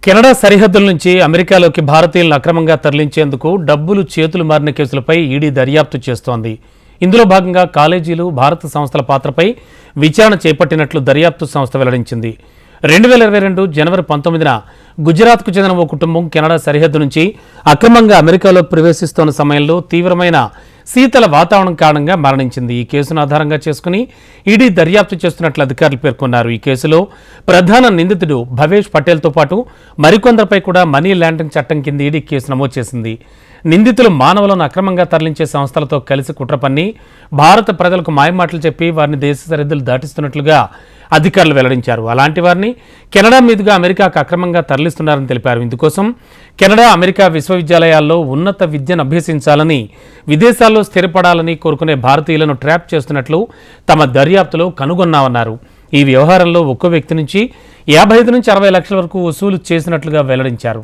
Canada సరిహద్దుల నుంచి అమెరికాలోకి భారతీయులను అక్రమంగా తరలించేందుకు డబ్బులు చేతులు మారిన కేసులపై ఈడీ దర్యాప్తు చేస్తోంది. ఇందులో భాగంగా కాలేజీలు, భారత సంస్థల పాత్రపై విచారణ చేపట్టినట్లు దర్యాప్తు సంస్థ వెల్లడించింది. 2022 జనవరి 19న గుజరాత్కు చెందిన ఓ కుటుంబం కెనడా సరిహద్దు నుంచి అక్రమంగా అమెరికాలో ప్రవేశిస్తున్న సమయంలో తీవ్రమైన శీతల వాతావరణం కారణంగా మరణించింది. ఈ కేసును ఆధారంగా చేసుకుని ఈడీ దర్యాప్తు చేస్తున్నట్లు అధికారులు పేర్కొన్నారు. ఈ కేసులో ప్రధాన నిందితుడు భవేష్ పటేల్తో పాటు మరికొందరిపై కూడా మనీ లాండరింగ్ చట్టం కింద ఈడీ కేసు నమోదు చేసింది. నిందితులు మానవులను అక్రమంగా తరలించే సంస్థలతో కలిసి కుట్ర పన్ని భారత ప్రజలకు మాయమాటలు చెప్పి వారిని దేశ సరిహద్దులు దాటిస్తున్నట్లుగా అధికారులు వెల్లడించారు. అలాంటి వారిని కెనడా మీదుగా అమెరికాకు అక్రమంగా తరలిస్తున్నారని తెలిపారు. ఇందుకోసం కెనడా, అమెరికా విశ్వవిద్యాలయాల్లో ఉన్నత విద్యను అభ్యసించాలని, విదేశాల్లో స్థిరపడాలని కోరుకునే భారతీయులను ట్రాప్ చేస్తున్నట్లు తమ దర్యాప్తులో కనుగొన్నామన్నారు. ఈ వ్యవహారంలో ఒక్కో వ్యక్తి నుంచి 55 నుంచి 60 లక్షల వరకు వసూలు చేసినట్లుగా వెల్లడించారు.